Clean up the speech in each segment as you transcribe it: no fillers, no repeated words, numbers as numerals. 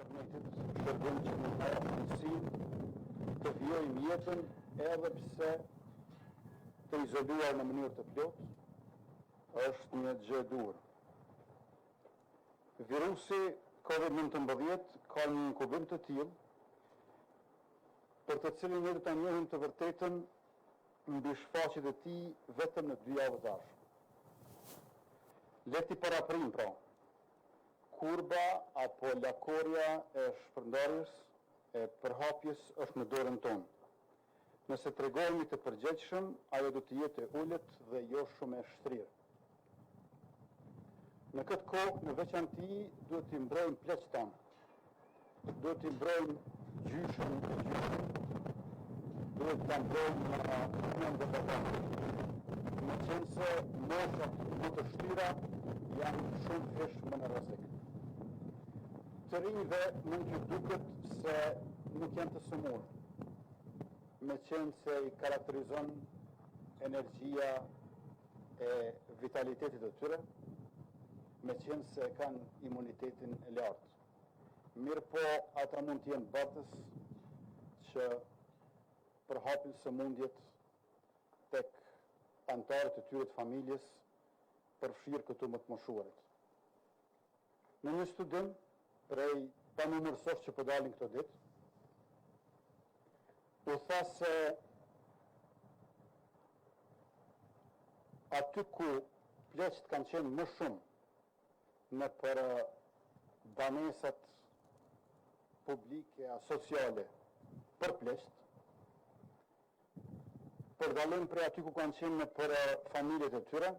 internetit shërben që në ka mundësi të vjojmë jetën edhe pse të izoluar në mënyrë të plot është një gjë e dur. Virusi COVID-19 ka një inkubim të tillë për të cilin ne do ta njohim të vërtetën mbi shfaqjet e tij vetëm në 2 javë të ardhshme. Le t'i paraprim pra, kurba apo lakorja e shpërndarjes e përhapjes është në dorën tonë. Nëse tregojmë të përgjegjshëm, ajo do të jetë e ulët dhe jo shumë e shtrirë. Në këtë kohë, në veçanti, duhet t'i mbrojmë pleqët tonë. Duhet t'i mbrojmë gjyshën e gjyshën. Duhet t'a mbrojmë në punën dhe përhapjes. Në qenë se moshat më të shtira janë shumë fish më në rrezik. Të rinjve mund t'ju duket se nuk janë të sëmurë, me qenë se i karakterizon energjia e vitalitetit të tyre, me qenë se kanë imunitetin e lartë. Mirë po, ata mund t'jenë batës që përhapin sëmundjet tek antarët e tyre të familjes, përfshirë këtu më të moshuarit. Në një studim prej panumërsosh që po dalin këto ditë, u tha se aty ku pleqët kanë qenë më shumë në për banesat publike a sociale për pleqët, për dalim prej aty ku kanë qenë në për familjet e tyre,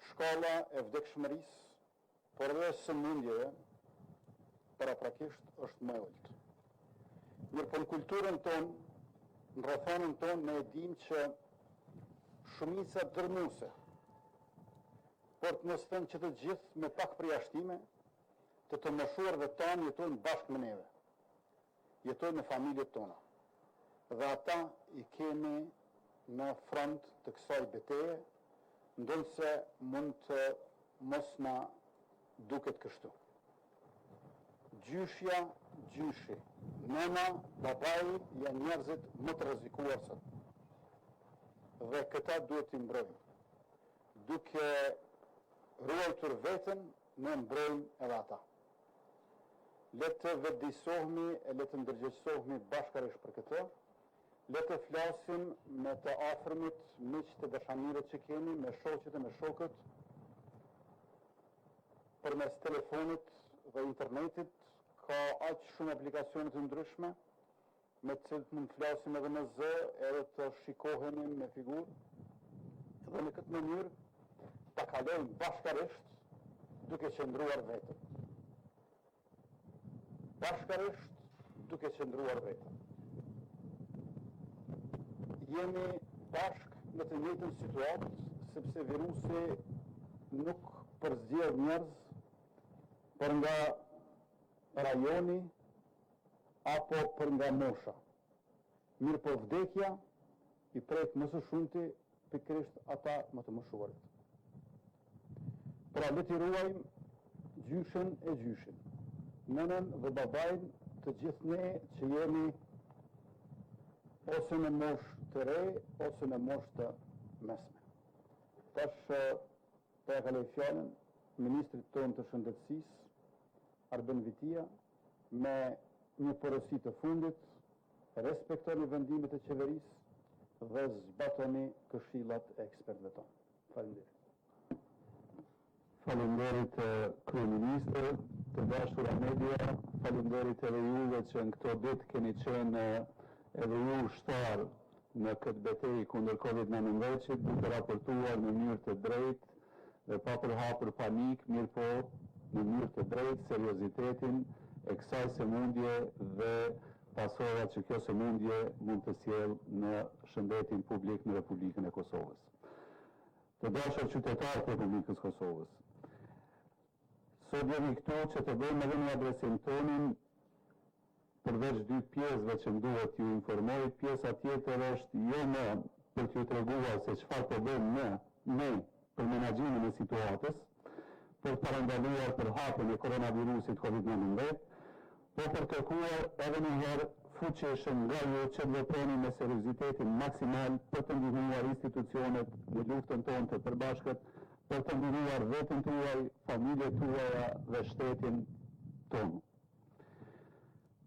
shkalla e vdekshmërisë, por edhe sëmundjeve, paraprakisht është më e ulët. Mirë po në kulturën tonë, në rrethanën tonë, ne e dim që shumica dërmuese, por të mos them që të gjithë me pak përjashtime, të moshuarve tanë jetojnë bashkë me neve. Jetojnë në familjet tona. Dhe ata i kemi në front të kësaj beteje, ndonse mund të mos na duket kështu. Gjyshja, gjyshi, nëna, babai janë njerëzit më të rrezikuar sot. Dhe këta duhet t'i mbrojmë. Duke ruajtur veten, ne mbrojmë edhe ata. Le të vetëdijsohemi e le të ndërgjegjësohemi bashkërisht për këtë. Le të flasim me të afërmit, miqtë e dashamirët që kemi, me shoqet e me shokët, përmes telefonit dhe internetit, ka aq shumë aplikacione të ndryshme, me të cilët mund të flasim edhe me zë, edhe të shikohemi me figurë, dhe në këtë mënyrë ta kalojmë bashkërisht duke qëndruar vetëm. Bashkërisht duke qëndruar vetëm. Jemi bashkë në të njëjtën situatë, sepse virusi nuk përzgjedh njerëz për nga rajoni apo për nga mosha. Mirë po vdekja i prek më së shumti pikërisht ata më të moshuarit. Pra le t'i ruajmë gjyshën e gjyshin, nënën dhe babain, të gjithë ne që jemi ose në moshë të re, ose në moshë të mesme. Tash të e kaloj fjalën ministrit tonë të shëndetësisë, Arben Vitia, me një porosi të fundit, respektoni vendimet e qeverisë dhe zbatoni këshillat e ekspertëve tonë. Faleminderit. Faleminderit kryeministër, të dashura media, faleminderit edhe juve që në këto ditë keni qenë edhe ju ushtar në këtë betejë kundër COVID-19, duke raportuar në mënyrë të drejtë dhe pa përhapur panik, mirë po në mënyrë të drejtë seriozitetin e kësaj sëmundje dhe pasorat që kjo sëmundje mund të sjellë në shëndetin publik në Republikën e Kosovës. Të dashur qytetarë të Republikës Kosovës, sot jemi këtu që të bëjmë edhe një adresim tonin përveç 2 pjesëve që më duhet t'ju informoj. Pjesa tjetër është jo më për t'ju treguar se çfarë po bëjmë ne për menaxhimin e situatës, për parandaluar përhapjen e koronavirusit COVID-19, Po për kërkuar edhe një herë fuqishëm nga ju që të veproni me seriozitetin maksimal për të ndihmuar institucionet në luftën tonë të përbashkët, për të ndihmuar vetën tuaj, familjet tuaja dhe shtetin tonë.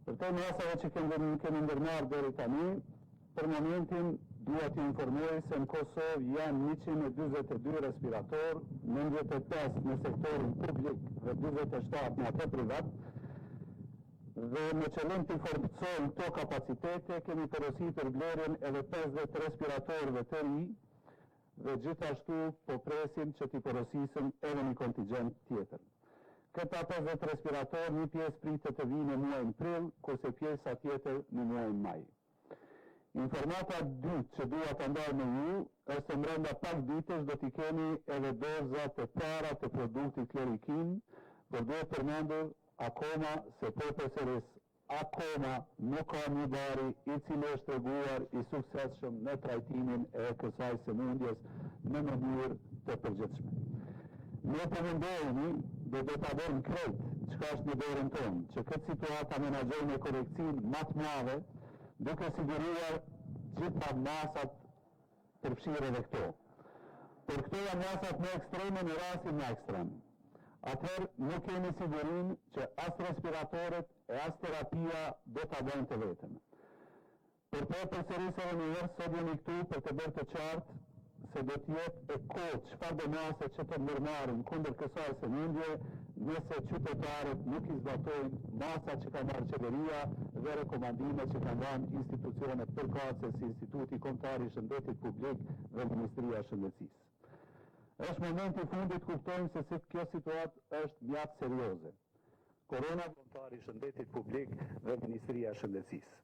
Për të masave që kemi ndërmarrë deri tani, për momentin dua t'ju informoj se në Kosovë janë 142 respirator, 95 në sektorin publik dhe 27 në atë privat, dhe në qëllim të forcojmë këto kapacitete, kemi porositur vlerën edhe 50 respiratorëve të ri dhe gjithashtu po presim që t'i porosisëm edhe një kontingjent tjetër. Këta 50 respirator, një pjesë pritet të vinë në muajin prill, kurse pjesa tjetër në muajin maj. Informata dytë që dua ta ndaj me ju është se brenda pak ditësh do t'i kemi edhe dozat e para të produktit klorikin, por duhet përmendur akoma se përsëris akoma nuk ka një bari i cili është treguar i suksesshëm në trajtimin e kësaj sëmundjes në mënyrë të përgjithshme. Ne përmendojmë dhe do ta bëjmë krejt çka është në dorën tonë, që këtë situatë ta menaxhojmë me korekcinë më të madhe, duke siguruar gjitha masat përfshirë edhe këto. Por këto janë masat më ekstreme në rastin më ekstrem. Atëherë nuk kemi sigurinë që as respiratorët e as terapia do ta bëjnë të vetëm. Por po përsëris edhe një herë sot jemi këtu për të bërë të qartë se do të jetë e kohë çfarë do mase që të ndërmarrim kundër kësaj sëmundje nëse qytetarët nuk i zbatojnë masat që ka marrë qeveria dhe rekomandimet që kanë dhënë institucionet përkatëse si Instituti Kombëtar i Shëndetit Publik dhe Ministria e Shëndetësisë. Është momenti i fundit kuptojmë se kjo situatë është mjaft serioze. Korona Kombëtar i Shëndetit Publik dhe Ministria e Shëndetësisë.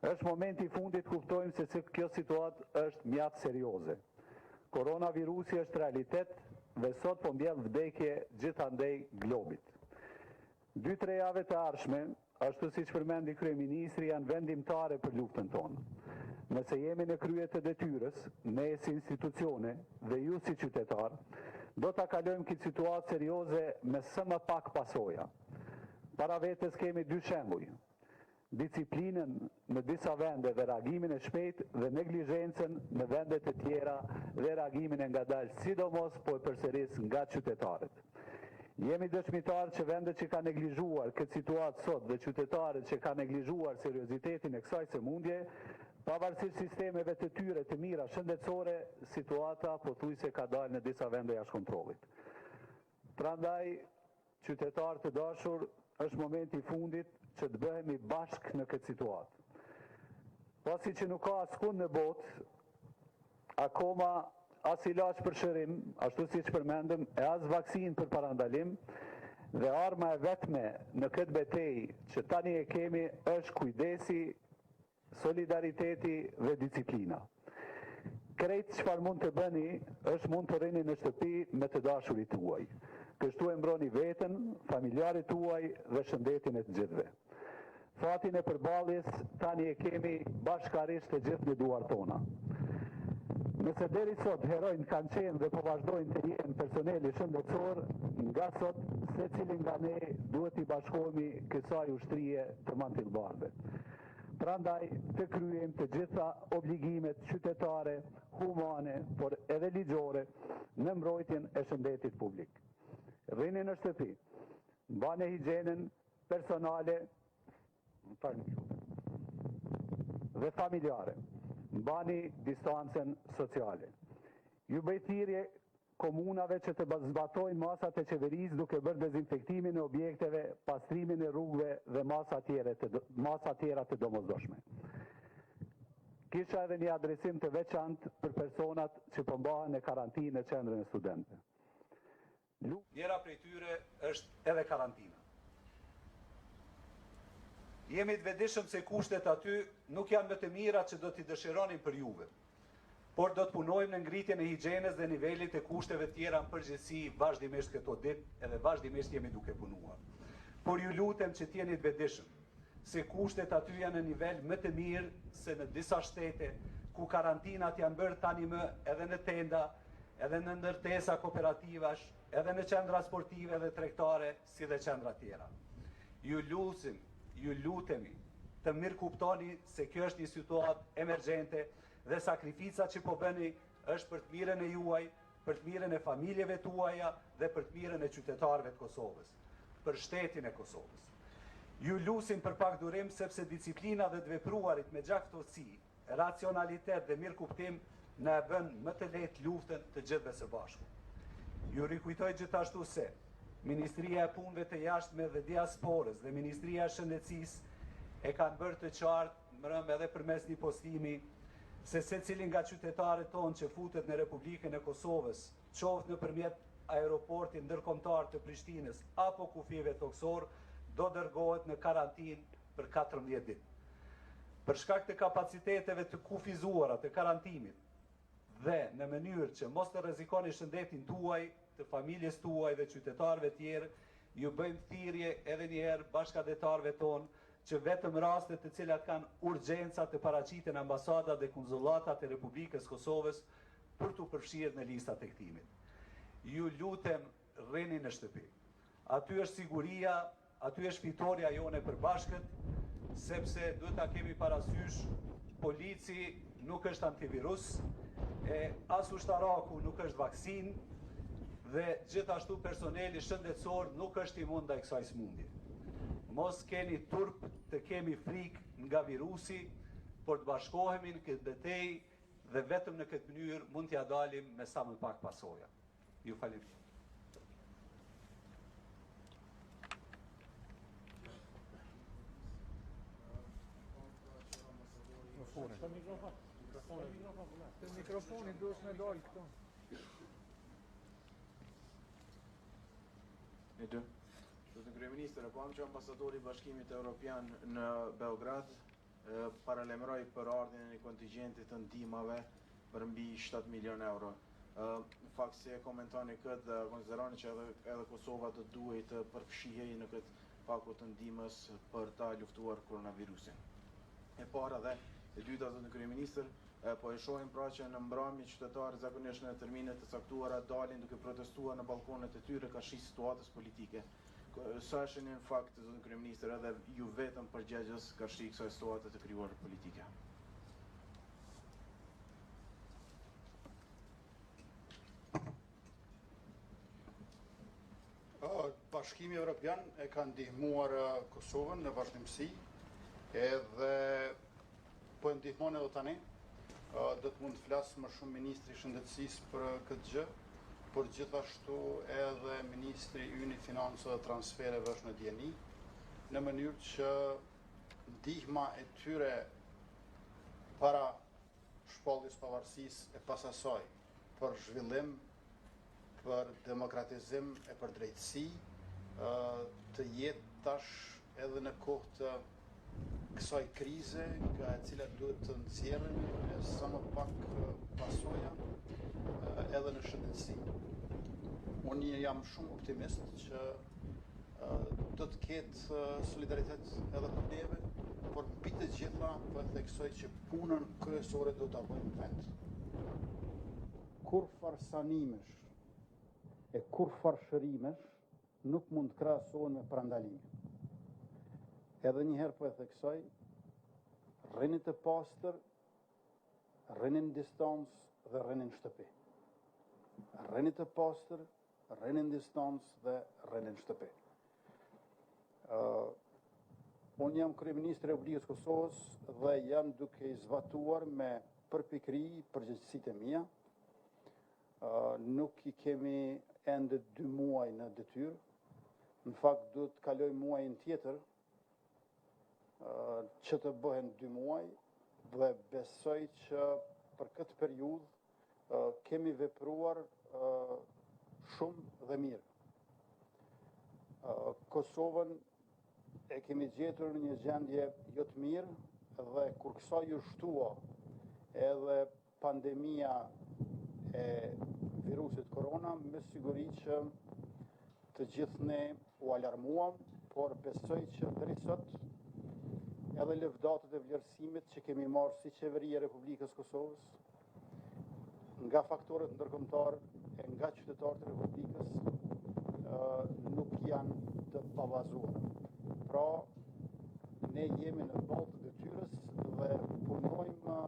Është momenti i fundit kuptojmë se kjo situatë është mjaft serioze. Koronavirusi është realitet dhe sot po mbjell vdekje gjithandej globit. 2-3 jave të ardhshme, ashtu siç përmendi kryeministri, janë vendimtare për luftën tonë. Nëse jemi në krye të detyrës, ne si institucione dhe ju si qytetar, do ta kalojmë këtë situatë serioze me sa më pak pasoja. Para vetes kemi 2 shembuj: disiplinën në disa vende dhe reagimin e shpejt dhe neglizhencën në vendet e tjera dhe reagimin e ngadalë, sidomos po e përsëris nga qytetarët. Jemi dëshmitar që vendet që ka neglizhuar këtë situatë sot dhe qytetarët që ka neglizhuar seriozitetin e kësaj sëmundje, pavarësisht sistemeve të tyre të mira shëndetësore, situata pothuajse ka dalë në disa vende jashtë kontrollit. Prandaj, qytetarë të dashur, është momenti i fundit që të bëhemi bashkë në këtë situatë. Pasi që nuk ka askund në botë, akoma as ilaç për shërim, ashtu siç përmendëm, e as vaksinë për parandalim, dhe arma e vetme në këtë betejë që tani e kemi është kujdesi, solidariteti dhe disiplina. Krejt çfarë mund të bëni është mund të rini në shtëpi me të dashurit tuaj. Kështu e mbroni veten, familjarët tuaj dhe shëndetin e të gjithëve. Fatin e përballjes tani e kemi bashkarisht të gjithë në duart tona. Nëse deri sot heronjt kanë qenë dhe po vazhdojnë të jenë personeli shëndetësor, nga sot secili nga ne duhet i bashkohemi kësaj ushtrie të mantillbardhëve. Prandaj të kryejm të gjitha obligimet qytetare, humane, por edhe ligjore në mbrojtjen e shëndetit publik. Rrini në shtëpi, mbani higjienën personale dhe familjare, mbani distancën sociale. Ju bëj thirrje komunave që të zbatojnë masat e qeverisë duke bërë dezinfektimin e objekteve, pastrimin e rrugëve dhe masa tjera të domosdoshme. Kisha edhe një adresim të veçantë për personat që po mbahen në karantinë në qendrën e studentëve. Njëra prej tyre është edhe karantina. Jemi të vetëdijshëm se kushtet aty nuk janë më të mira që do t'i dëshironin për juve, por do të punojmë në ngritjen e higjienës dhe nivelit e kushteve tjera në përgjithësi vazhdimisht këto ditë edhe vazhdimisht jemi duke punuar. Por ju lutem që t'jeni të vetëdijshëm se kushtet aty janë në nivel më të mirë se në disa shtete ku karantinat janë bërë tani më edhe në tenda, edhe në ndërtesa kooperativash, edhe në qendra sportive dhe tregtare si dhe qendra tjera. Ju lutim ju lutemi të mirë kuptoni se kjo është një situatë emergjente dhe sakrifica që po bëni është për të mirën e juaj, për të mirën e familjeve tuaja dhe për të mirën e qytetarëve të Kosovës, për shtetin e Kosovës. Ju lusim për pak durim sepse disiplina dhe të vepruarit me gjaktësi, racionalitet dhe mirë kuptim në e bën më të lehtë luftën të gjithëve së bashku. Ju rikujtoj gjithashtu se Ministria e Punëve të Jashtme dhe Diasporës dhe Ministria e Shëndetësisë e kanë bërë të qartë mbrëm edhe përmes një postimi se secili nga qytetarët tonë që futet në Republikën e Kosovës, qoftë nëpërmjet aeroportit ndërkombëtar të Prishtinës apo kufive toksor, do dërgohet në karantinë për 14 ditë. Për shkak të kapaciteteve të kufizuara të karantinit dhe në mënyrë që mos të rrezikoni shëndetin tuaj, të familjes tuaj dhe qytetarëve tjerë, ju bëjmë thirrje edhe një herë bashkëdetarëve tonë që vetëm rastet të cilat kanë urgjenca të paraqiten ambasadat dhe konsullatat e Republikës Kosovës për të përfshirë në listat e kthimit. Ju lutem, rrini në shtëpi. Aty është siguria, aty është fitoria jone për bashkët, sepse duhet ta kemi parasysh, polici nuk është antivirus, as ushtaraku nuk është vaksinë dhe gjithashtu personeli shëndetësor nuk është imun ndaj kësaj sëmundje. Mos keni turp të kemi frikë nga virusi, por të bashkohemi në këtë betejë dhe vetëm në këtë mënyrë mund t'ja dalim me sa më pak pasoja. Ju falenderoj. Mikrofoni duhet me dalë këto. Zotën Kryeministër, e pam që ambasadori i Bashkimit Evropian në Beograd paralemroi për ardhjen e një kontingjentit të ndihmave për mbi 7 milion euro. Në fakt si e komentoni këtë dhe konsideroni që edhe Kosova do duhej të përfshihej në këtë paku të ndihmës për ta luftuar koronavirusin. E para dhe e dyta, zotën Kryeministër, po e shohim pra që në mbrëmje qytetarët zakonisht në termine të caktuara dalin duke protestuar në balkonet e tyre ka shi situatës politike. Sa është në fakt, zotën Kryeministër, edhe ju vetëm përgjegjës ka shi kësaj situate të krijuar politike? Bashkimi Evropian e ka ndihmuar Kosovën në vazhdimsi edhe po e ndihmon edhe tani. Do të mund të flasë më shumë Ministri i Shëndetësisë për këtë gjë, por gjithashtu edhe Ministri ynë i Financave dhe Transfereve është në dieni, në mënyrë që ndihma e tyre para shpalljes pavarësisë e pas asaj për zhvillim, për demokratizim e për drejtësi, të jetë tash edhe në kohë të kësaj krize, nga e cilat duhet të nxjerrin me sa më pak pasoja edhe në shëndetësi. Unë jam shumë optimist që do të ketë solidaritet edhe për neve, por mbi të gjitha po e theksoj që punën kryesore do ta bëjmë vend. Kur farsanimesh e kur farshërimesh nuk mund të krahasohen me prandalime. Edhe njëherë po e theksoj, rrini të pastër, rrini në distancë dhe rrini në shtëpi. Rrini të pastër, rrini në distancë dhe rrini në shtëpi. Unë jam kryeministri i Republikës Kosovës dhe jam duke i zbatuar me përpikëri përgjegjësitë e mia. Nuk i kemi ende 2 muaj në detyrë. Në fakt duhet të kaloj muajin tjetër që të bëhen 2 muaj dhe besoj që për këtë periudhë kemi vepruar shumë dhe mirë. Kosovën e kemi gjetur në një gjendje jo të mirë dhe kur kësaj u shtua edhe pandemia e virusit korona, me siguri që të gjithë ne u alarmuam, por besoj që deri sot edhe lëvdatët e vlerësimit që kemi marrë si qeveria e Republikës Kosovës, nga faktorët ndërkombëtar e nga qytetarët e Republikës, nuk janë të pabazuar. Pra, ne jemi në balë të detyrës dhe punojmë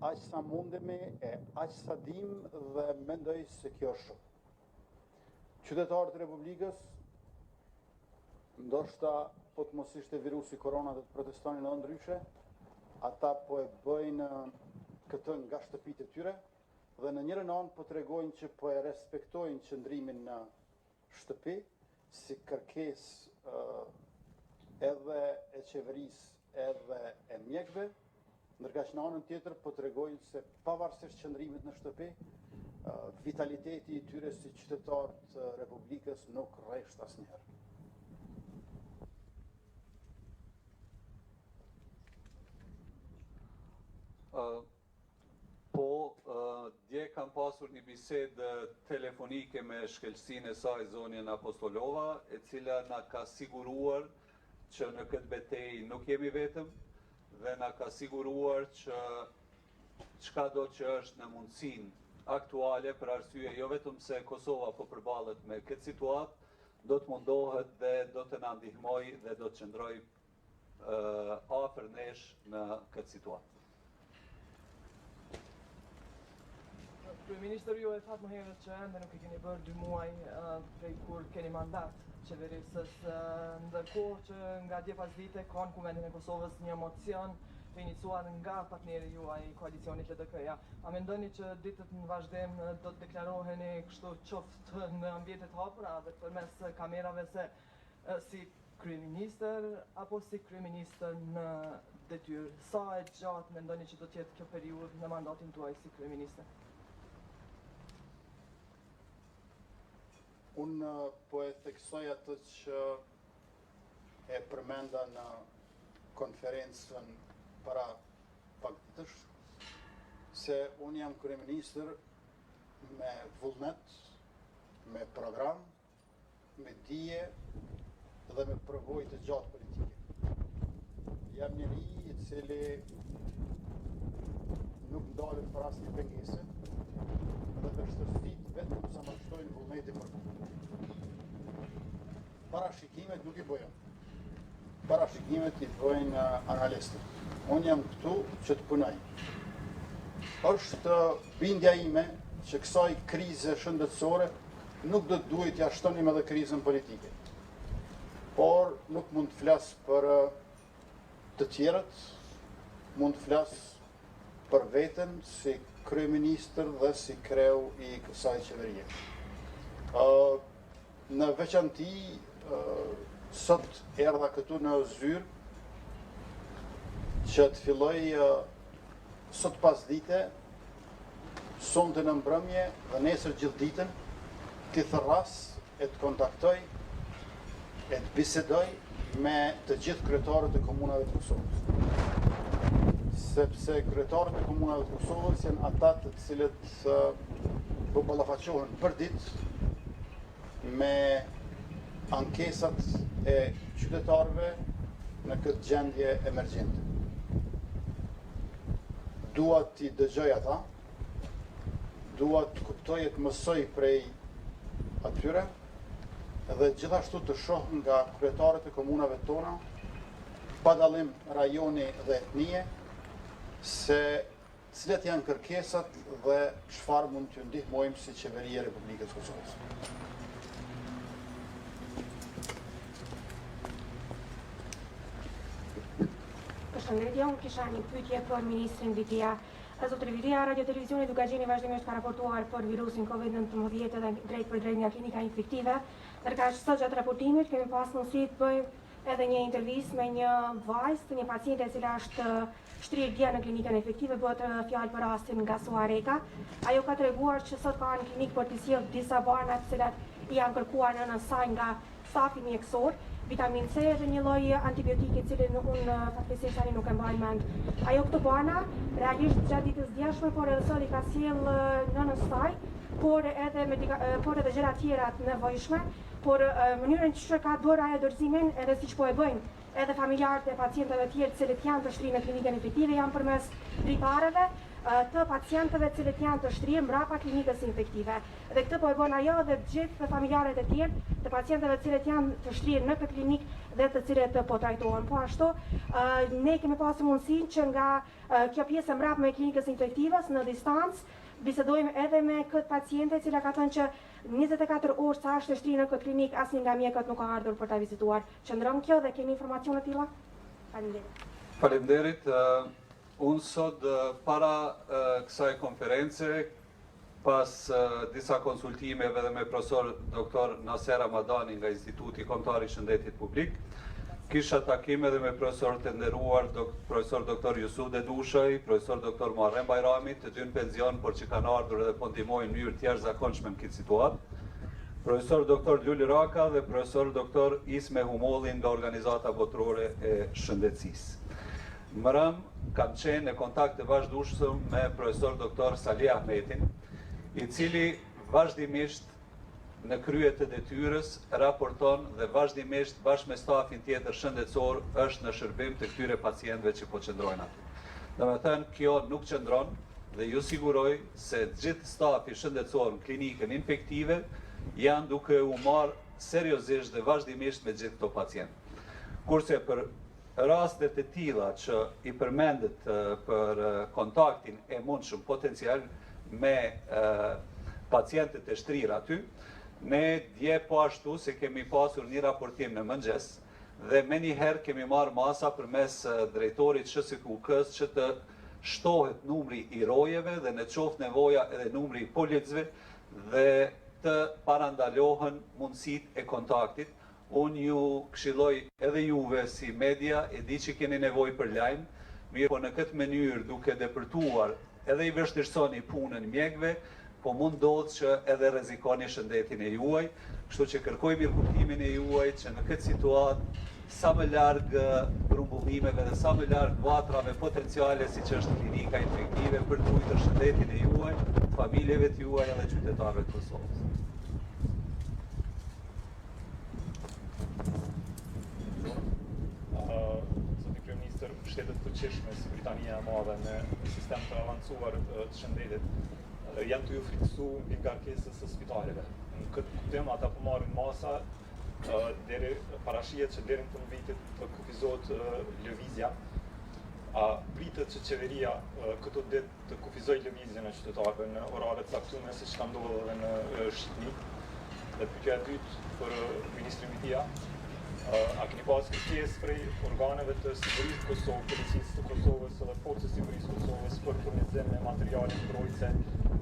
aq sa mundemi e aq sa dim dhe mendoj se kjo është shumë. Qytetarët e Republikës, ndoshta po të mos ishte virusi korona dhe të protestonin edhe ndryshe, ata po e bëjnë këtë nga shtëpitë e tyre dhe në njërin anë po tregojnë që po e respektojnë qëndrimin në shtëpi si kërkesë edhe e qeverisë edhe e mjekëve, ndërkaq në anën tjetër po tregojnë se pavarësisht qëndrimit në shtëpi, vitaliteti i tyre si qytetarë të Republikës nuk rresht asnjëherë. Dje kam pasur një bisedë telefonike me shkelësinë e saj zonjën Apostolova, e cila na ka siguruar që në këtë betejë nuk jemi vetëm dhe na ka siguruar që çka do që është në mundësinë aktuale për arsye jo vetëm se Kosova po përballet me këtë situatë, do të mundohet dhe do të na ndihmojë dhe do të qëndrojë afër nesh në këtë situatë. Kryeministri ju e thatë më herët që ende nuk i keni bërë 2 muaj prej kur keni mandat qeverisës, ndërkohë që nga dje pas vite ka në Kuvendin e Kosovës një mocion të iniciuar nga partneri juaj koalicionit LDK-ja. A mendoni që ditët në vazhdim do të deklaroheni kështu qoftë në ambientet hapura dhe përmes kamerave se si kryeministër apo si kryeministër në detyrë? Sa e gjatë mendoni që do të jetë kjo periudhë në mandatin tuaj si kryeministër? Unë po e theksoj atë që e përmenda në konferencën para pak ditësh, se unë jam kryeministër me vullnet, me program, me dije dhe me përvojë të gjatë politike. Jam njeri i cili nuk ndalet për asnjë pengese dhe vështërsit vetëm sa më shtojnë vullneti për mua. Parashikimet nuk i bëjmë. Parashikimet i bëjnë analistët. Unë jam këtu që të punoj. Është bindja ime që kësaj krize shëndetësore nuk do të duhet ja shtonim edhe krizën politike. Por nuk mund të flas për të tjerët, mund të flas për veten si kryeministër dhe si kreu i kësaj qeverie. Në veçanti, sot erdha këtu në zyrë që të filloj sot pas dite, sonte në mbrëmje dhe nesër gjithë ditën, të thërras e të kontaktoj, e të bisedoj me të gjithë kryetarët e komunave të Kosovës. Sepse kryetarët e komunave të Kosovës janë ata të cilët po ballafaqohen për ditë me ankesat e qytetarëve në këtë gjendje emergjente. Dua t'i dëgjoj ata, dua të kuptoj e të mësoj prej atyre, dhe gjithashtu të shoh nga kryetarët e komunave tona, pa dallim rajoni dhe etnie, se cilat janë kërkesat dhe çfarë mund t'ju ndihmojmë si qeveria e Republikës Kosovës. Përshëndetje, unë kisha një pyetje për ministrin Vitia. Zotëri Vitia, Radio Televizioni duke gjeni vazhdimisht ka raportuar për virusin COVID-19 dhe drejt për drejt nga klinika infektive. Ndërka që sot gjatë raportimit kemi pas mundësi të bëjmë edhe një intervistë me një vajzë, një paciente e cila është shtrirë dje në klinikën efektive, bëhet fjalë për rastin nga Suareka. Ajo ka treguar që sot ka në klinikë për të sjellë disa barna të cilat i janë kërkuar në saj nga stafi mjekësor, vitamin C dhe një lloj antibiotike cilin unë fatkeqësisht tani nuk e mbaj mend. Ajo këto barna realisht gjatë ditës djeshme, por edhe sot i ka sjell nënës saj, por edhe gjëra tjera të nevojshme, por mënyrën që ka bërë ajo dorëzimin edhe siç po e bëjnë edhe familjarët e pacientëve tjerë të cilët janë të shtrirë në klinikën efektive janë përmes dritareve, të pacientëve cilët janë të shtrirë mbrapa klinikës infektive. Dhe këtë po e bën ajo dhe gjithë familjarët e tjerë të pacientëve cilët janë të shtrirë në këtë klinikë dhe të cilët po trajtohen. Po ashtu, ne kemi pasur mundësinë që nga kjo pjesë mbrapme e klinikës infektivës në distancë bisedojmë edhe me këtë paciente, cila ka thënë që 24 orë sa është e shtrirë në këtë klinikë, asnjë nga mjekët nuk ka ardhur për ta vizituar. Qëndron kjo dhe kemi informacione të tilla? Faleminderit. Faleminderit. Unë sot para kësaj konference, pas disa konsultimeve dhe me profesor Dr. Naser Ramadani nga Instituti Kombëtar i Shëndetit Publik, kisha takime dhe me profesor të nderuar, profesor Dr. Jusuf Dedushaj, profesor Dr. Muharrem Bajrami, të dy në penzion, por që kanë ardhur dhe po ndihmojnë në mënyrë të jashtëzakonshme në këtë situatë, profesor Dr. Luli Raka dhe profesor Dr. Isme Humollin nga Organizata Botërore e Shëndetësisë. Mërëm kam qenë në kontakt të vazhdueshëm me profesor Dr. Salih Ahmetin, i cili vazhdimisht në krye të detyrës raporton dhe vazhdimisht bashkë me stafin tjetër shëndetësor është në shërbim të këtyre pacientëve që po qëndrojnë aty. Domethënë kjo nuk qëndron dhe ju siguroj se gjithë stafi shëndetësor në klinikën infektive janë duke u marrë seriozisht dhe vazhdimisht me gjithë këto pacientë. Kurse për rastet e tilla që i përmendet për kontaktin e mundshëm potencial me pacientët e shtrirë aty, ne dje po ashtu se kemi pasur një raportim në mëngjes dhe me njëherë kemi marrë masa përmes drejtorit SHSKUK-s që të shtohet numri i rojeve dhe në qoftë nevoja edhe numri i policëve dhe të parandalohen mundësitë e kontaktit. Unë ju këshilloj edhe juve si media, e di që keni nevojë për lajm, mirë po në këtë mënyrë duke depërtuar edhe i vështirësoni punën mjekëve, po mund ndodhë që edhe rrezikoni shëndetin e juaj, kështu që kërkoj mirëkuptimin e juaj që në këtë situatë sa më larg grumbullimeve dhe sa më larg vatrave potenciale siç është klinika infektive për të ruajtur shëndetin e juaj, familjeve të juaj dhe qytetarëve të Kosovës. Zoti Kryeministër, shtetet fuqishme si Britania e Madhe me sistem të avancuar të shëndetit janë të ju frikësu mbi ngarkesës së spitaleve. Në këtë kuptim ata po marrin masa deri parashihet që deri në fund vitit të kufizohet lëvizja. A pritet që qeveria këto ditë të kufizojë lëvizjen e qytetarëve në orare të caktuara siç ka ndodhur edhe në Shqipëri? Dhe pyetja e dytë për ministrin Vitia, a keni pasur kërkesë prej organeve të sigurisë të Kosovës, policisë të Kosovës dhe forcës së sigurisë të Kosovës për furnizim me materiale mbrojtëse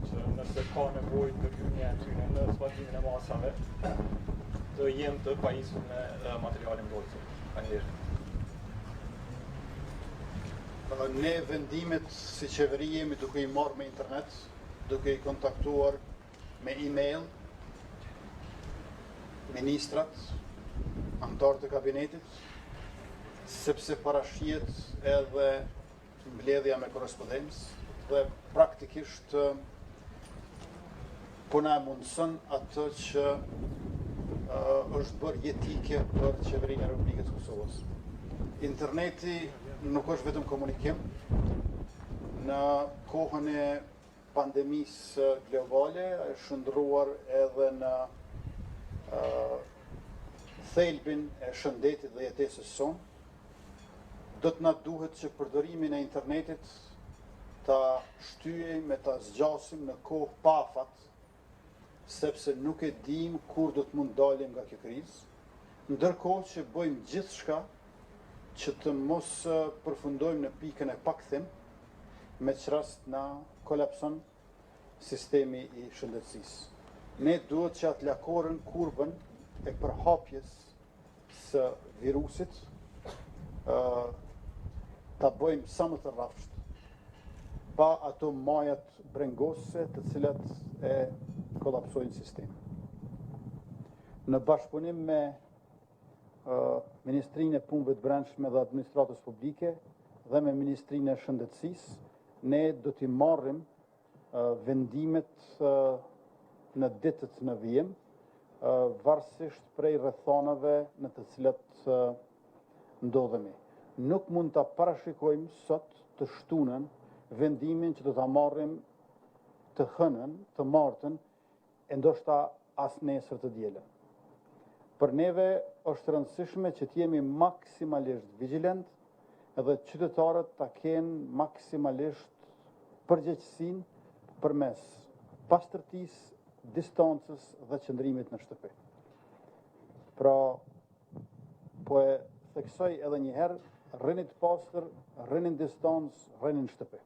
që nëse ka nevojë të hyjnë aty në zbatimin e masave të jenë të pajisur me materiale mbrojtëse? Faleminderit. Ne vendimet si qeveri jemi duke i marrë me internet, duke i kontaktuar me email ministrat, antarët e kabinetit, sepse parashihet edhe mbledhja me korrespondencë dhe praktikisht po na mundson atë që është bërë jetike për qeverinë e Republikës së Kosovës. Interneti nuk është vetëm komunikim. Në kohën e pandemisë globale është shndruar edhe në thelbin e shëndetit dhe jetesës sonë. Do të na duhet që përdorimin e internetit ta shtyjmë me ta zgjasim në kohë pafat, sepse nuk e dim kur do të mund dalim nga kjo krizë, ndërkohë që bëjmë gjithçka që të mos përfundojmë në pikën e pakthim, me çrast na kolapson sistemi i shëndetësisë. Ne duhet që atë lakorën kurbën e përhapjes së virusit ta bëjmë sa më të rrafsht, pa ato majat brengosëse të cilat e kolapsojnë sistemin. Në bashkëpunim me Ministrinë e Punëve të Brendshme dhe Administratës Publike dhe me Ministrinë e Shëndetësisë, ne do t'i marrim vendimet në ditët në vijim, varësisht prej rrethonave në të cilat ndodhemi. Nuk mund ta parashikojmë sot të shtunën vendimin që do ta marrim të hënën, të martën, e ndoshta as nesër të dielën. Për neve është rëndësishme që të jemi maksimalisht vigjilent edhe qytetarët ta kenë maksimalisht përgjegjësinë përmes pastërtisë, distancës dhe qëndrimit në shtëpi. Pra, po e theksoj edhe një herë, rrini të pastër, rrini në distancë, rrini në shtëpi.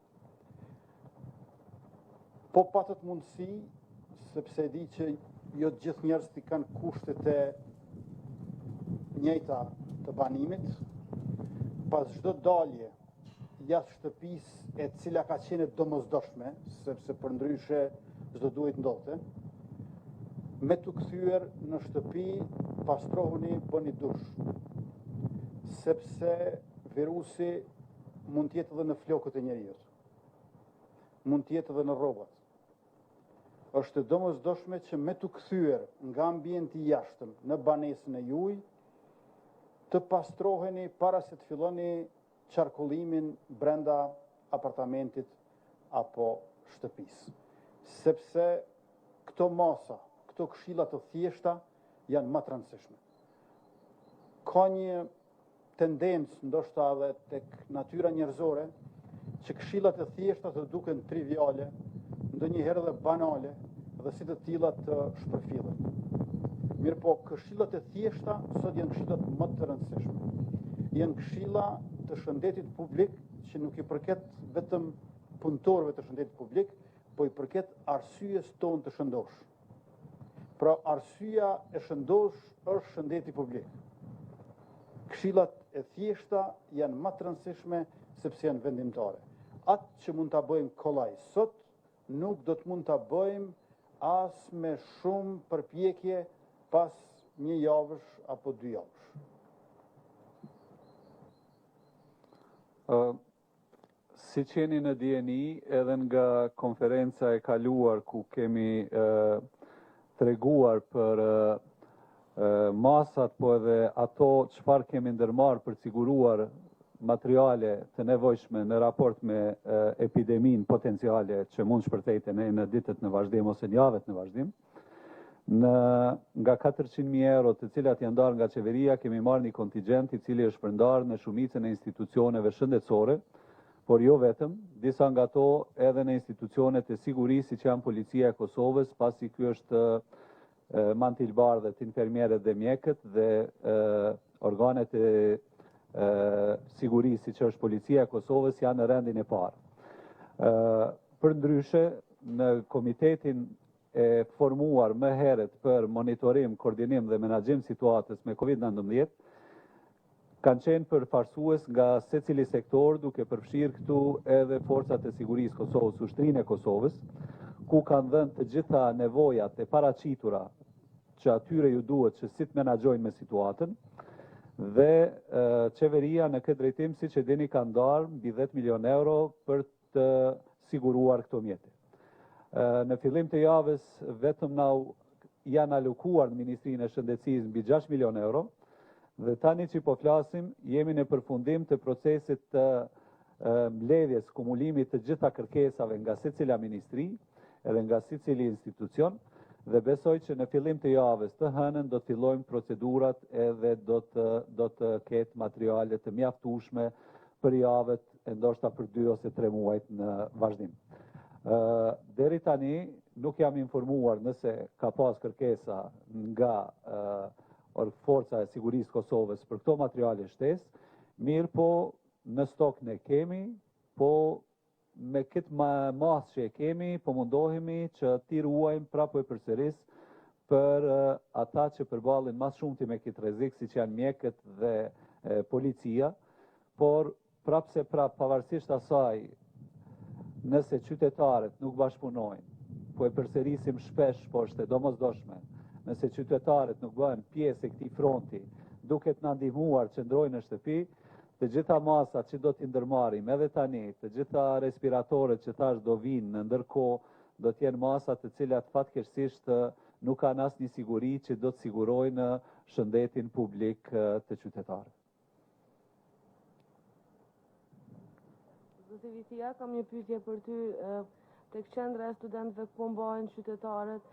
Po patët mundësi, sepse di që jo të gjithë njerëzit i kanë kushtet e njëjta të banimit, pas çdo dalje jashtë shtëpisë e cila ka qenë domosdoshme, sepse përndryshe çdo duhet ndodhte, me të kthyer në shtëpi, pastrohuni, bëni dush, sepse virusi mund të jetë edhe në flokët e njerëzit, mund të jetë edhe në rrobat. Është domosdoshme që me të kthyer nga ambienti i jashtëm në banesën e juaj, të pastroheni para se të filloni qarkullimin brenda apartamentit apo shtëpisë. Sepse këto masa, këto këshilla të thjeshta janë më të rëndësishme. Ka një tendencë, ndoshta edhe tek natyra njerëzore, që këshillat e thjeshta të duken triviale, ndonjëherë edhe banale, dhe si të tilla të shpërfillen. Mirë po, këshillat e thjeshta sot janë këshillat më të rëndësishme. Janë këshilla të shëndetit publik që nuk i përket vetëm punëtorëve të shëndetit publik, po i përket arsyes tonë të shëndosh. Pra arsyeja e shëndosh është shëndeti publik. Këshillat e thjeshta janë më të rëndësishme sepse janë vendimtare. Atë që mund ta bëjmë kollaj sot, nuk do të mund ta bëjmë as me shumë përpjekje pas një javësh apo 2 javësh. Si qeni në DNI, edhe nga konferenca e kaluar ku kemi treguar për masat, po edhe ato çfarë kemi ndërmarrë për siguruar materiale të nevojshme në raport me epidemin potenciale që mund shpërthejte në ditët në vazhdim ose në javët në vazhdim, nga 400.000 euro të cilat janë ndarë nga qeveria, kemi marrë një kontingent i cili është përndarë në shumicën e institucioneve shëndetësore, por jo vetëm, disa nga to edhe në institucionet e sigurisë që janë Policia e Kosovës, pasi ky është mantilbardhët, infermierët dhe mjekët dhe organet e sigurisë që është Policia e Kosovës janë në rendin e parë. Për ndryshe, në komitetin e formuar më herët për monitorim, koordinim dhe menaxhim situatës me COVID-19, kanë qenë përfaqësues nga secili sektor, duke përfshirë këtu edhe forcat e sigurisë Kosovës, Ushtrinë e Kosovës, ku kanë dhënë të gjitha nevojat e paraqitura që atyre ju duhet që si të menaxhojnë me situatën, dhe qeveria në këtë drejtim, siç e dini, ka ndarë mbi 10 milion euro për të siguruar këto mjete. Në fillim të javës vetëm janë alokuar në Ministrinë e Shëndetësisë mbi 6 milion euro, dhe tani që po flasim, jemi në përfundim të procesit të mbledhjes, kumulimit të gjitha kërkesave nga secila ministri edhe nga secili institucion, dhe besoj që në fillim të javës të hënën do të fillojmë procedurat edhe do të ketë materiale të mjaftueshme për javët e ndoshta për 2 ose 3 muajt në vazhdim. Deri tani nuk jam informuar nëse ka pas kërkesa nga Forca e Sigurisë Kosovës për këto materiale shtesë, mirë po në stok ne kemi, po me këtë masë që e kemi, po mundohemi që ti ruajmë prapë e përsëris për ata që përballen mas shumti me këtë rrezik, siç janë mjekët dhe policia, por prapse pavarësisht asaj, nëse qytetarët nuk bashkëpunojnë, po e përsërisim shpesh, po është e domosdoshme, nëse qytetarët nuk bëhen pjesë e këtij fronti, duke të na ndihmuar që ndrojnë në shtëpi, të gjitha masat që do t'i ndërmarrim edhe tani, të gjitha respiratorët që thash do vinë në ndërkohë, do t'jenë masat të cilat fatkeqësisht nuk kanë asnjë siguri që do të sigurojnë shëndetin publik të qytetarëve. Zoti Vitia, kam një pyetje për ty. Tek qendra e studentëve ku mbahen qytetarët,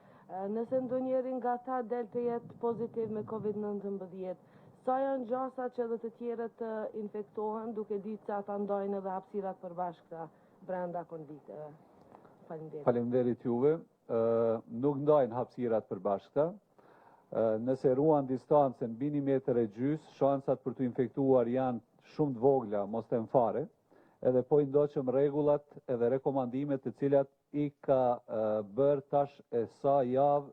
nëse ndonjëri nga ta del të jetë pozitiv me COVID-19, sa janë gjasa që edhe të tjerët të infektohen, duke ditë se ata ndajnë edhe hapësirat përbashkëta brenda konvikteve? Faleminderit. Faleminderit juve. Nuk ndajnë hapësirat përbashkëta. Nëse ruan distancën mbi 1,5 metër, shansat për të infektuar janë shumë të vogla, mos të fare, edhe po i ndoqëm rregullat edhe rekomandimet të cilat i ka bërë tash e sa javë,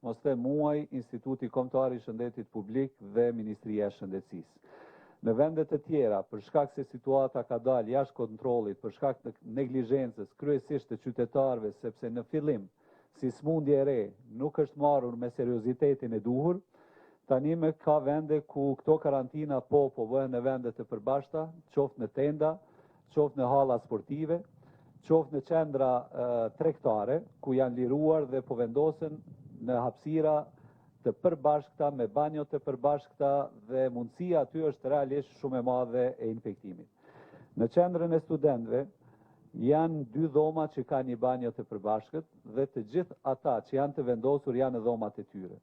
mos të muaj, Instituti Kombëtar i Shëndetit Publik dhe Ministria e Shëndetësisë. Në vendet të tjera, për shkak se situata ka dalë jashtë kontrollit, për shkak të neglizhencës, kryesisht të qytetarëve, sepse në fillim, si smundje e re, nuk është marrur me seriozitetin e duhur, tani me ka vende ku këto karantina po bëhen në vendet të përbashkëta, qoftë në tenda, qoftë në hala sportive, qoftë në qendra tregtare, ku janë liruar dhe po vendosen në hapësira të përbashkëta, me banjo të përbashkëta dhe mundësia aty është realisht shumë e madhe e infektimit. Në qendrën e studentëve janë 2 dhoma që ka një banjo të përbashkët dhe të gjithë ata që janë të vendosur janë në dhomat e tyre.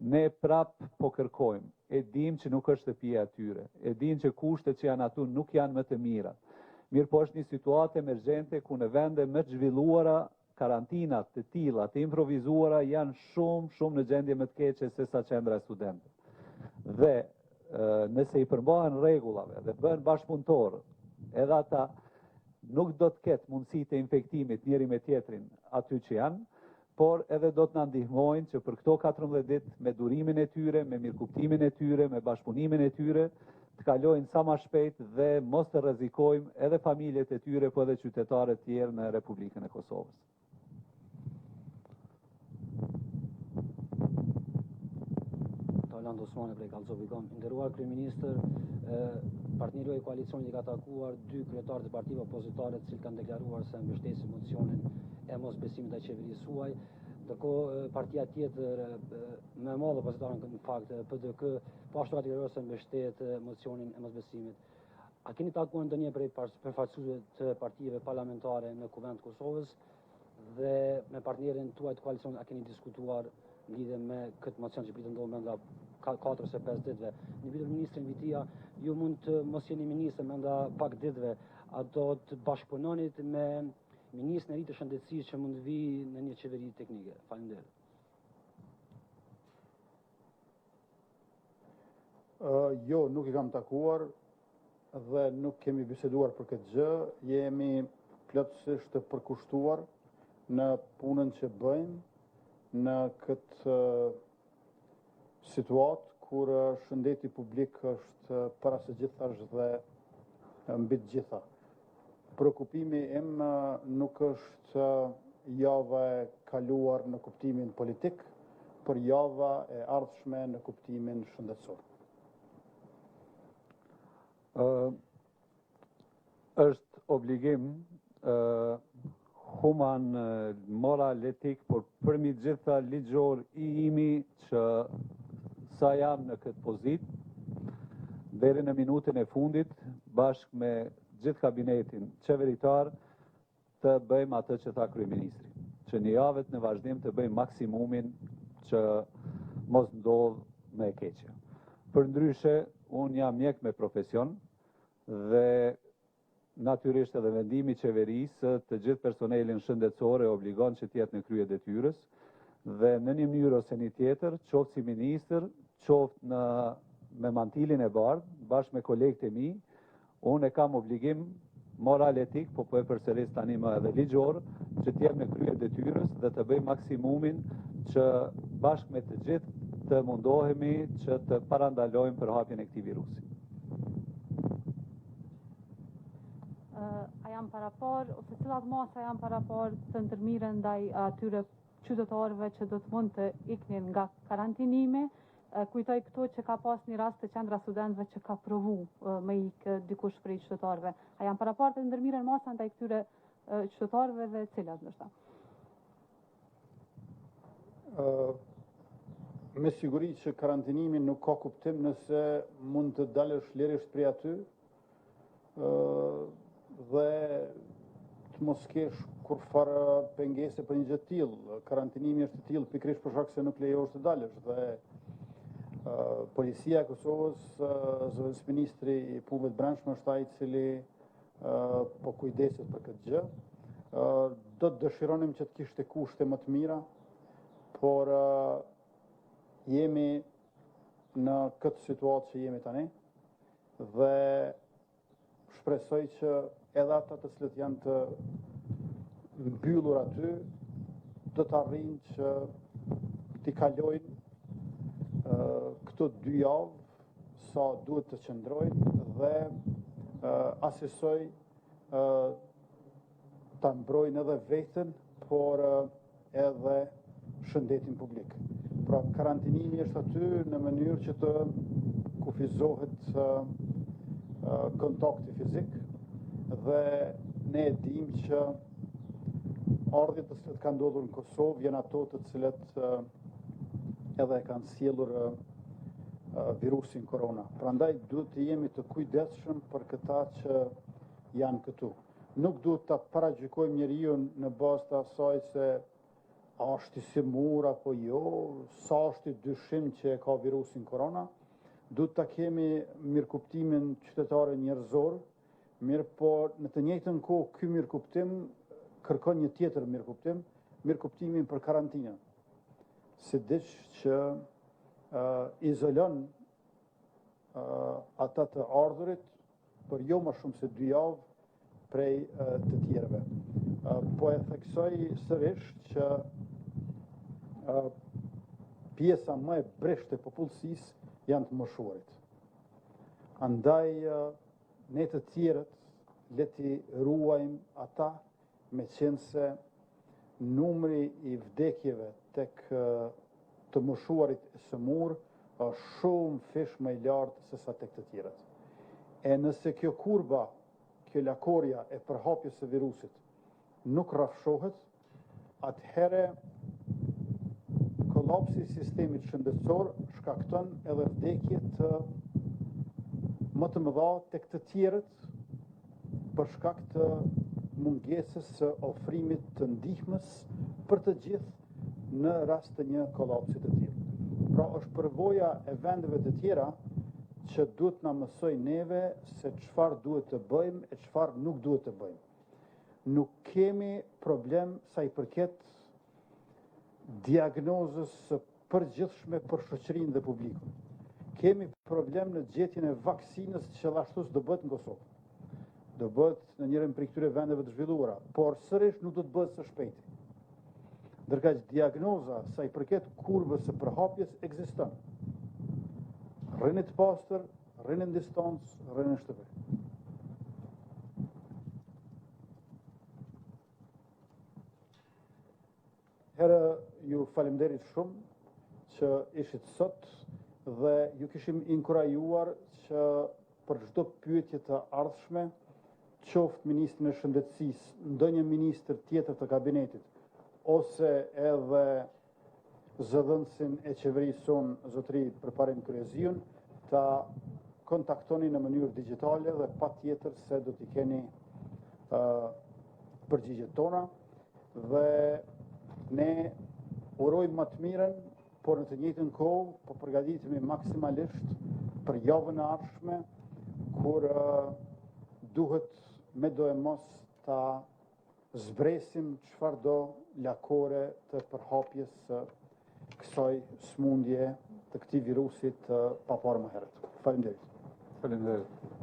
Ne prap po kërkojmë, e dim që nuk është shtëpia e tyre, e dim që kushtet që janë atu nuk janë më të mira. Mirë po është një situatë emergjente ku në vende më të zhvilluara karantinat të tilla, të improvizuara janë shumë në gjendje më të keqe se sa qendra e studentëve. Dhe nëse i përmbahen rregullave dhe bëhen bashkëpunëtor, edhe ata nuk do të ketë mundësi të infektimit njëri me tjetrin aty që janë, por edhe do të na ndihmojnë që për këto 14 ditë me durimin e tyre, me mirëkuptimin e tyre, me bashkëpunimin e tyre, të kalojnë sa më shpejt dhe mos të rrezikojmë edhe familjet e tyre, po edhe qytetarët tjerë në Republikën e Kosovës. Orlando Osmani prej Kallëzobikon. Nderuar kryeministër, partneri i koalicionit ka takuar 2 kryetarë të partive opozitare, të cilët kanë deklaruar se mbështesin mocionin e mosbesimit të qeverisë suaj. Ndërkohë partia tjetër më e madhe opozitare në fakt, PDK, po ashtu ka deklaruar se mbështet mocionin e mosbesimit. A keni takuar ndonjë prej përfaqësuesve të partive parlamentare në Kuvend të Kosovës dhe me partnerin tuaj të koalicionit a keni diskutuar lidhe me këtë mocion që pritet ndodhë brenda 4 ose 5 ditëve? Një pyetje ministrin Vitia, ju mund të mos jeni ministër brenda pak ditëve, a do të bashkëpunonit me ministrin e ri të shëndetësisë që mund vi në një qeveri teknike? Faleminderit. Jo, nuk I kam takuar dhe nuk kemi biseduar për këtë gjë, jemi plotësisht të përkushtuar në punën që bëjmë në këtë situatë kur shëndeti publik është para së gjithash dhe mbi të gjitha. Preokupimi im nuk është java e kaluar në kuptimin politik, por java e ardhshme në kuptimin shëndetësor. Është obligim human, moral, etik, por përmi gjitha ligjor I imi që sa jam në këtë pozit, deri në minutën e fundit, bashkë me gjithë kabinetin qeveritar, të bëjmë atë që tha kryeministri. Që një javët në vazhdim të bëjmë maksimumin që mos ndodhë me keqja. Për ndryshe, unë jam mjek me profesion dhe natyrisht edhe vendimi I qeverisë të gjithë personelin shëndetësor e obligon që tjetë në krye detyrës dhe në një mënyrë ose një tjetër, qoftë si ministër, qoftë me mantilin e bardhë, bashkë me kolegët e mi, unë e kam obligim moral etik, po e përsëris tani më edhe ligjor, që tjetë në krye detyrës dhe të bëjmë maksimumin që bashkë me të gjithë të mundohemi që të parandalojmë përhapjen e këtij virusi. A janë parapar, ose cilat masa janë parapar të ndërmiren ndaj atyre qytetarëve që do të mund të iknin nga karantinimi? Kujtoj këtu që ka pas një rast të qendra studentëve që ka provu me ikë dikush prej qytetarëve. A janë parapar të ndërmiren masa ndaj këtyre qytetarëve dhe cilat ndoshta? Me siguri që karantinimi nuk ka kuptim nëse mund të dalësh lirisht prej aty. dhe të mos kesh kur farë pengese për një gjë të tillë. Karantinimi është të tillë pikërisht për shkak se nuk lejohesh të dalësh dhe Policia e Kosovës, zëvendësministri i punëve të brendshme është ai i cili po kujdeset për këtë gjë. Do të dëshironim që të kishte kushte më të mira, por jemi në këtë situatë që jemi tani dhe shpresoj që edhe ata të cilët janë të mbyllur aty do të arrijnë që t'i kalojnë këto 2 javë sa duhet të qëndrojnë dhe asesoj ta mbrojnë edhe veten, por edhe shëndetin publik. Pra karantinimi është aty në mënyrë që të kufizohet kontakti fizik dhe ne e dim që ardhjet të cilët kanë ndodhur në Kosovë janë ato të cilët edhe kanë sjellur virusin korona. Prandaj duhet të jemi të kujdesshëm për këta që janë këtu. Nuk duhet ta paragjykojmë njeriu në bazë të asaj se a është i sigurt apo jo, sa është i dyshim që e ka virusin korona. Duhet ta kemi mirëkuptimin qytetare njerëzor, mirë po në të njëjtën kohë ky mirëkuptim kërkon një tjetër mirëkuptim, mirëkuptimin për karantinën. Sidiq që izolon ata të ardhurit për jo më shumë se 2 javë prej të tjerëve. Po e theksoj sërish që pjesa më e breshtë e popullsisë janë të moshuarit. Andaj ne të tjerët le t'i ruajmë ata, me qenë se numri i vdekjeve tek të moshuarit e sëmur është shumë fish më i lartë se sa tek të tjerët. E nëse kjo kurba, kjo lakorja e përhapjes së virusit nuk rrafshohet, atëherë kolapsi i sistemit shëndetësor shkakton edhe vdekje të më të mëdha tek të tjerët për shkak të mungesës së ofrimit të ndihmës për të gjithë në rast të një kolapsi të tillë. Pra është përvoja e vendeve të tjera që duhet na mësoj neve se çfarë duhet të bëjmë e çfarë nuk duhet të bëjmë. Nuk kemi problem sa i përket diagnozës së përgjithshme për shoqërinë dhe publikun. Kemi problem në gjetjen e vaksinës që ashtu do bëhet në Kosovë. Do bëhet në njërin prej këtyre vendeve të zhvilluara, por sërish nuk do të bëhet së shpejti. Ndërkaq diagnoza sa i përket kurvës së përhapjes ekziston. Rrini të pastër, rrini në distancë, rrini në shtëpi. Herë, ju falemderit shumë që ishit sot dhe ju kishim inkurajuar që për çdo pyetje të ardhshme, qoftë ministrin e shëndetësisë, ndonjë ministër tjetër të kabinetit, ose edhe zëdhënësin e qeverisë sonë, zotëri Përparim Kryeziun, ta kontaktoni në mënyrë digjitale dhe patjetër se do t'i keni përgjigjet tona dhe ne urojmë më të mirën, por në të njëjtën kohë po përgatitemi maksimalisht për javën e ardhshme, kur duhet me do e mos ta zbresim çfarëdo lakore të përhapjes së kësaj smundje të këtij virusit të paparë më herët. Faleminderit. Faleminderit.